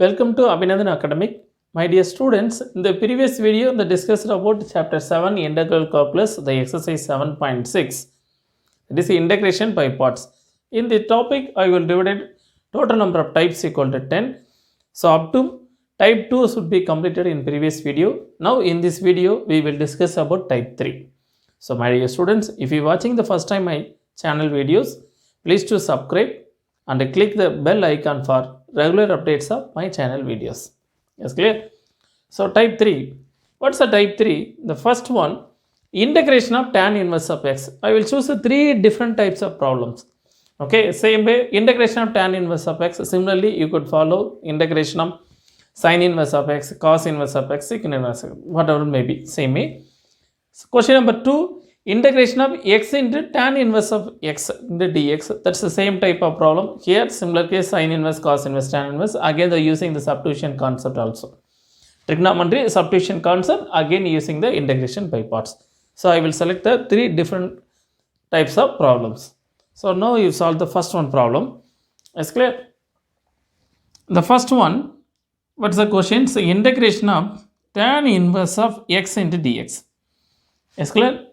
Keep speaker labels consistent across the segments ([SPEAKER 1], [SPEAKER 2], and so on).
[SPEAKER 1] Welcome to Abhinandan Academic. My dear students, in the previous video, they discussed about chapter 7 integral calculus, the exercise 7.6. It is integration by parts. In the topic, I will divide it total number of types equal to 10. So up to type 2 should be completed in previous video. Now in this video, we will discuss about type 3. So my dear students, if you are watching the first time my channel videos, please to subscribe and click the bell icon for regular updates of my channel videos. Yes, clear? So type 3. What's the type 3? The first one, integration of tan inverse of x. I will choose 3 different types of problems. Okay, same way, integration of tan inverse of x. Similarly, you could follow integration of sin inverse of x, cos inverse of x, sec inverse, whatever may be, same way. So question number 2, integration of x into tan inverse of x into dx. That's the same type of problem. Here, similar case, sin inverse, cos inverse, tan inverse. Again, they are using the substitution concept also. Trigonometry substitution concept, again using the integration by parts. So I will select the 3 different types of problems. So now you solve the first one problem. Is clear? The first one, what's the question? So integration of tan inverse of x into dx. Is clear?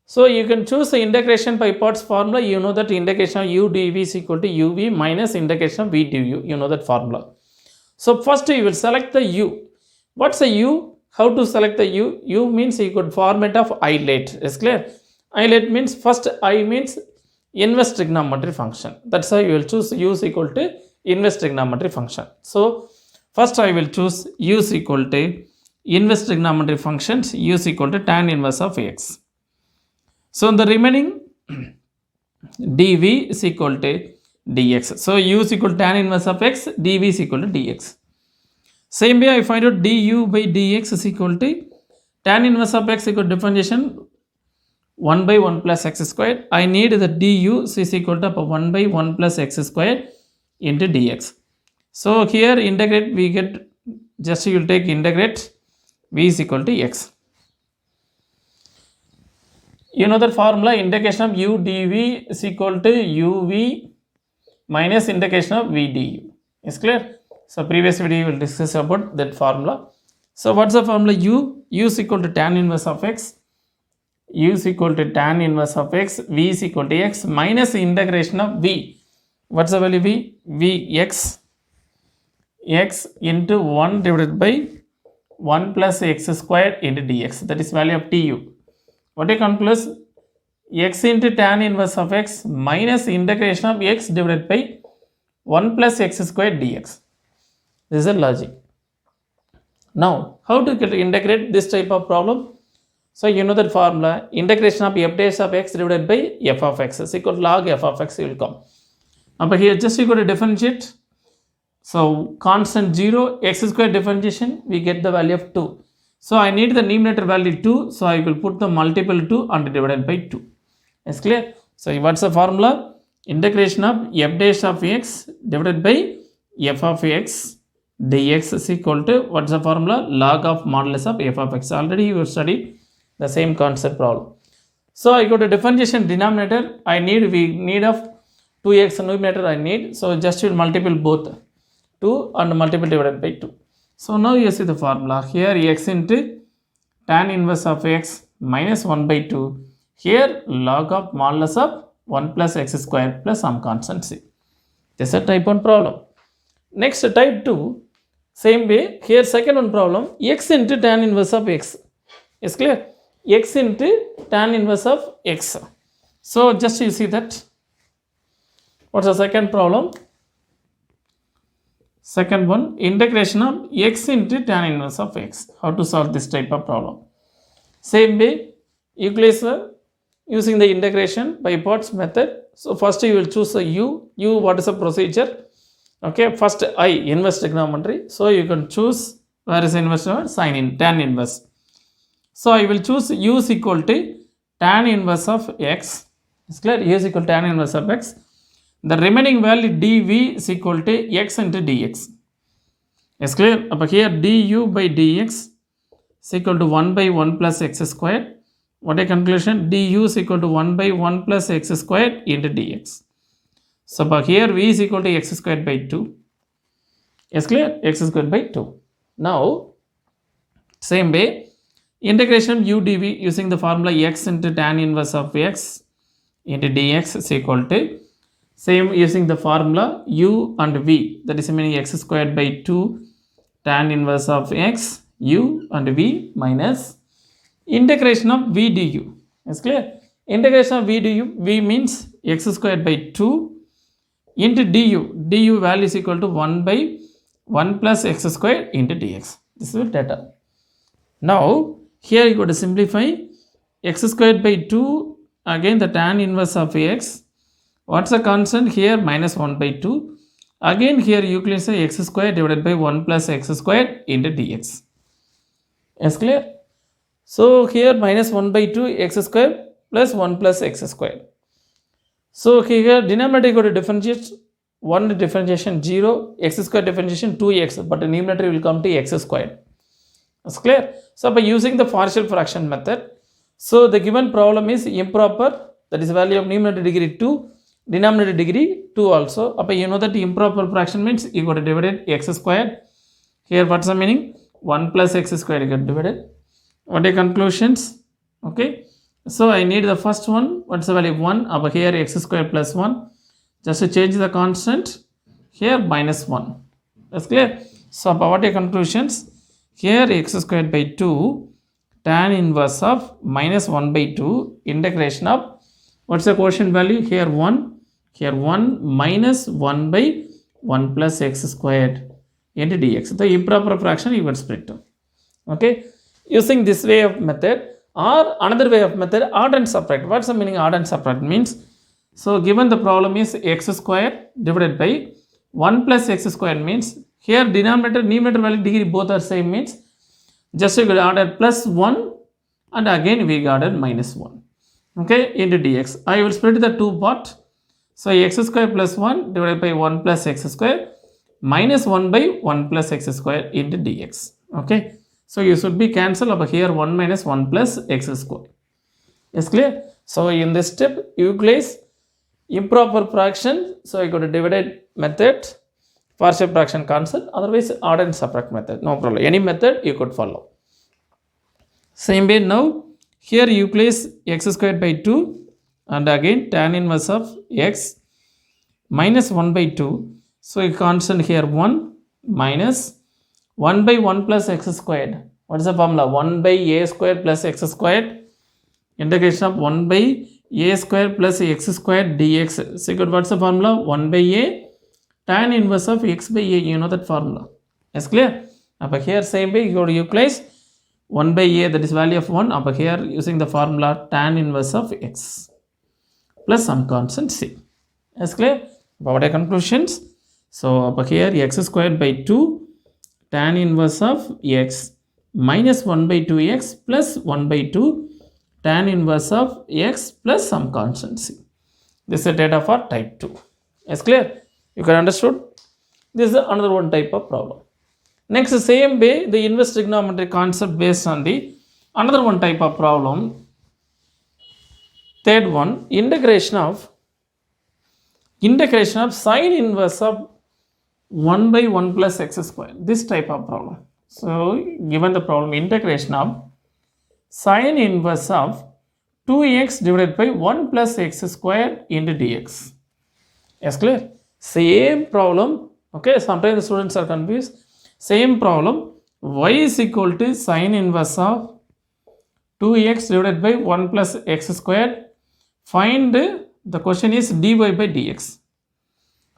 [SPEAKER 1] So you can choose the integration by parts formula. You know that integration of u dv is equal to uv minus integration of v du. You know that formula. So first you will select the u. What's a u? How to select the u? U means you could format of islet. Is clear? Islet means first I means inverse trigonometry function. That's why you will choose u is equal to inverse trigonometry function. So first I will choose u is equal to inverse trigonometry functions. U is equal to tan inverse of x. So the remaining dv is equal to dx. So u is equal to tan inverse of x, dv is equal to dx. Same way I find out du by dx is equal to tan inverse of x equal to differentiation 1 by 1 plus x squared. I need the du is equal to 1 by 1 plus x squared into dx. So here integrate, we get, just you will take integrate, v is equal to x. You know the formula, integration of u dv is equal to uv minus integration of v du. Is clear? So previous video we will discuss about that formula. So what's the formula? U is equal to tan inverse of x, u is equal to tan inverse of x, v is equal to x minus integration of v. What's the value v? V x into 1 divided by 1 plus x squared into dx. That is value of tu. What you conclude? X into tan inverse of x minus integration of x divided by 1 plus x squared dx. This is the logic. Now, how to integrate this type of problem? So, you know that formula, integration of f dash of x divided by f of x is equal to log f of x will come. Now, here just you got to differentiate. So, constant 0, x squared differentiation, we get the value of 2. So, I need the numerator value 2. So, I will put the multiple 2 and divided by 2. Is clear? So, what's the formula? Integration of f dash of x divided by f of x dx is equal to, what's the formula? Log of modulus of f of x. Already you studied the same concept problem. So, I go to differentiation denominator. We need of 2x numerator I need. So, just will multiple both 2 and multiple divided by 2. So, now you see the formula. Here x into tan inverse of x minus 1 by 2. Here log of modulus of 1 plus x square plus some constant c. This is a type 1 problem. Next type 2. Same way. Here second one problem. X into tan inverse of x. Is clear? X into tan inverse of x. So, just you see that. What's the second problem? Second one, integration of x into tan inverse of x. How to solve this type of problem? Same way, Euclid's using the integration by parts method. So first you will choose a u. What is the procedure? Okay, first I inverse trigonometry. So you can choose, where is inverse? Sin in tan inverse. So I will choose u is equal to tan inverse of x. It's clear? U is equal to tan inverse of x. The remaining value dv is equal to x into dx. Is clear? But here du by dx is equal to 1 by 1 plus x squared. What a conclusion? Du is equal to 1 by 1 plus x squared into dx. So here v is equal to x squared by 2. Is clear? X squared by 2. Now, same way, integration of u dv using the formula x into tan inverse of x into dx is equal to same using the formula u and v, that is meaning x squared by 2 tan inverse of x u and v minus integration of v du. Is clear? Integration of v du, v means x squared by 2 into du value is equal to 1 by 1 plus x squared into dx. This is data. Now here you got to simplify x squared by 2, again the tan inverse of x. What's the constant here? Minus 1 by 2. Again here you can say x squared divided by 1 plus x squared into dx. Is clear? So here minus 1 by 2 x squared plus 1 plus x squared. So here denominator you got to differentiate, 1 differentiation 0, x squared differentiation 2x, but the numerator will come to x squared. It's clear? So by using the partial fraction method, so the given problem is improper, that is value of numerator degree 2, denominator degree 2 also. But you know that improper fraction means you got to divide it x squared. Here what's the meaning? 1 plus x squared you got divided. What are conclusions? Okay. So I need the first one. What's the value? 1. Over here x squared plus 1. Just to change the constant. Here minus 1. That's clear. So what are conclusions? Here x squared by 2 tan inverse of minus 1 by 2 integration of, what's the quotient value? Here 1. Here 1 minus 1 by 1 plus x squared into dx. The improper fraction you will split. Okay. Using this way of method or another way of method, add and subtract. What's the meaning add and subtract means? So given the problem is x squared divided by 1 plus x squared means here denominator, numerator value degree both are same means just we added plus 1 and again we added minus 1. Okay, into dx. I will split the two part. So x squared plus 1 divided by 1 plus x squared minus 1 by 1 plus x squared into dx. Okay. So you should be cancel over here 1 minus 1 plus x squared. Is clear? So in this step you place improper fraction. So you got a divided method, partial fraction concept. Otherwise add and subtract method. No problem. Any method you could follow. Same way now here you place x squared by 2 and again tan inverse of x minus 1 by 2. So a constant here 1 minus 1 by 1 plus x squared. What is the formula? 1 by a squared plus x squared. Integration of 1 by a squared plus x squared dx. So what's the formula? 1 by a tan inverse of x by a. You know that formula. Is clear? Up here same way you go to utilize 1 by a, that is value of 1. Up here using the formula tan inverse of x plus some constant c. Is clear? What are conclusions? So up here x squared by 2 tan inverse of x minus 1 by 2x plus 1 by 2 tan inverse of x plus some constant c. This is the data for type 2. Is clear? You can understood? This is another one type of problem. Next, same way the inverse trigonometry concept based on the another one type of problem. Third one, integration of sine inverse of 1 by 1 plus x squared. This type of problem. So given the problem, integration of sine inverse of 2x divided by 1 plus x squared into dx. Yes, clear? Same problem. Okay, sometimes the students are confused. Same problem. Y is equal to sine inverse of 2x divided by 1 plus x squared. Find, the question is dy by dx.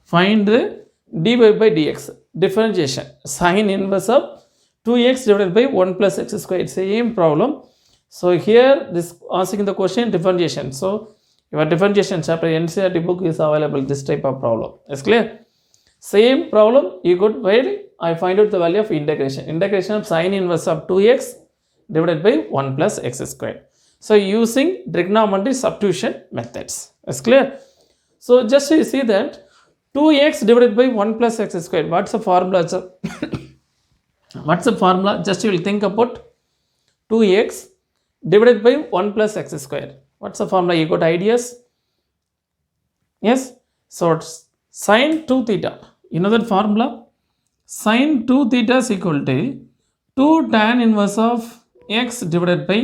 [SPEAKER 1] Find dy by dx. Differentiation. Sine inverse of 2x divided by 1 plus x squared. Same problem. So here this asking the question differentiation. So your differentiation chapter NCERT book is available. This type of problem. Is clear? Same problem you could where I find out the value of integration. Integration of sine inverse of 2x divided by 1 plus x squared. So using trigonometry substitution methods. Is clear? So just you see that 2x divided by 1 plus x squared. What's the formula? What's the formula? Just you will think about 2x divided by 1 plus x squared. What's the formula? You got ideas? Yes? So it's sine 2 theta. You know that formula? sin 2 theta is equal to 2 tan inverse of x divided by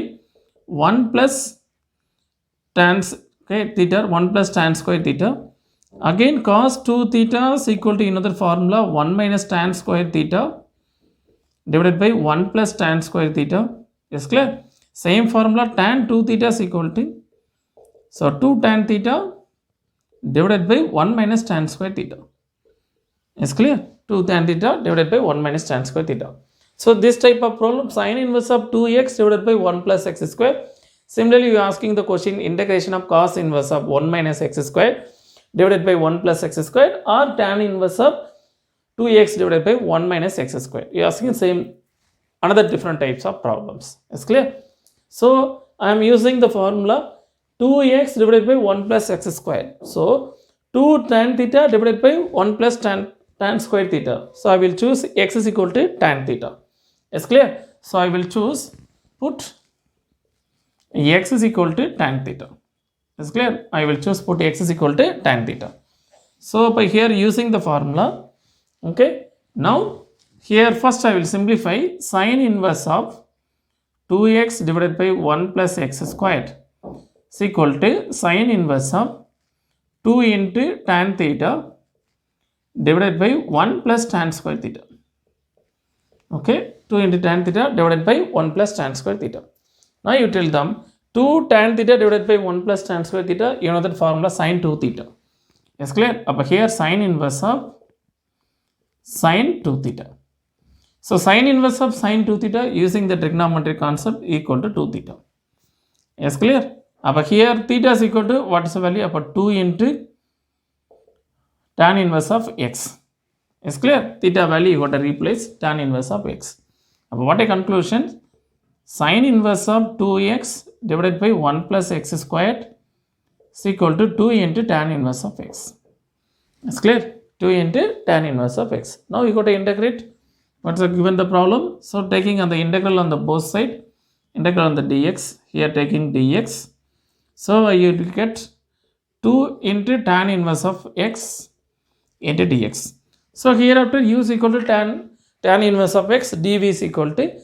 [SPEAKER 1] 1 plus tan theta 1 plus tan square theta. Again cos 2 theta is equal to another formula 1 minus tan square theta divided by 1 plus tan square theta. Is clear? Same formula tan 2 theta is equal to 2 tan theta divided by 1 minus tan square theta. Is clear? 2 tan theta divided by 1 minus tan square theta. So this type of problem, sin inverse of 2x divided by 1 plus x square. Similarly, you are asking the question integration of cos inverse of 1 minus x square divided by 1 plus x square or tan inverse of 2x divided by 1 minus x square. You are asking same another different types of problems. Is clear? So I am using the formula 2x divided by 1 plus x square. So 2 tan theta divided by 1 plus tan square theta. So I will choose x is equal to tan theta. Is clear? So I will choose put x is equal to tan theta. Is clear? I will choose put x is equal to tan theta. So by here using the formula, okay. Now here first I will simplify sin inverse of 2x divided by 1 plus x squared is equal to sin inverse of 2 into tan theta divided by 1 plus tan square theta. Okay, 2 into tan theta divided by 1 plus tan square theta. Now you tell them 2 tan theta divided by 1 plus tan square theta, you know that formula sin 2 theta. Is clear? Up here sin inverse of sin 2 theta. So sin inverse of sin 2 theta using the trigonometry concept equal to 2 theta. Is clear? Up here theta is equal to what is the value? Up 2 into tan inverse of x. Is clear? Theta value you got to replace tan inverse of x. What a conclusion? Sin inverse of 2x divided by 1 plus x squared is equal to 2 into tan inverse of x. Is clear? 2 into tan inverse of x. Now you got to integrate. What's given the problem? So taking on the integral on the both side, integral on the dx, here taking dx. So you will get 2 into tan inverse of x into dx. So here after u is equal to tan inverse of x, dv is equal to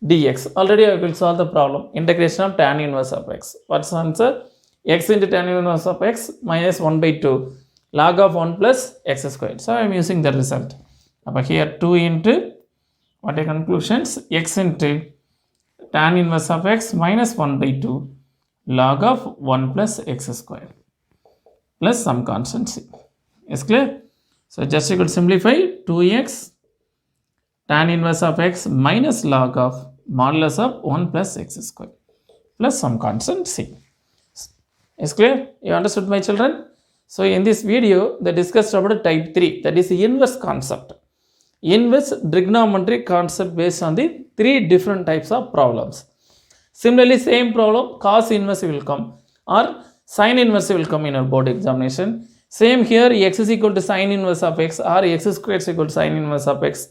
[SPEAKER 1] dx. Already I will solve the problem. Integration of tan inverse of x. What's the answer? X into tan inverse of x minus 1 by 2 log of 1 plus x squared. So I am using the result. But here 2 into what are conclusions? X into tan inverse of x minus 1 by 2 log of 1 plus x squared plus some constant c. Is clear? So just you could simplify 2x tan inverse of x minus log of modulus of 1 plus x squared plus some constant c. Is clear? You understood, my children? So in this video they discussed about type 3, that is the inverse concept. Inverse trigonometry concept based on the 3 different types of problems. Similarly, same problem cos inverse will come or sin inverse will come in our board examination. Same here, x is equal to sin inverse of x or x squared is equal to sin inverse of x,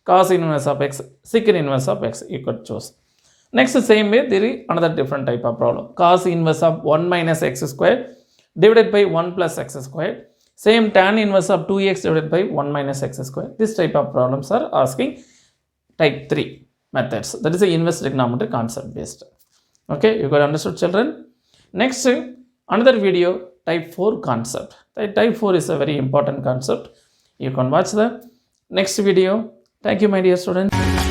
[SPEAKER 1] cos inverse of x, sec inverse of x, you could choose. Next, same way there is another different type of problem. Cos inverse of 1 minus x squared divided by 1 plus x squared. Same tan inverse of 2x divided by 1 minus x squared. This type of problems are asking type 3 methods. That is the inverse trigonometry concept based. Okay, you got understood, children? Next, another video, type 4 concept. Type 4 is a very important concept. You can watch the next video. Thank you, my dear students.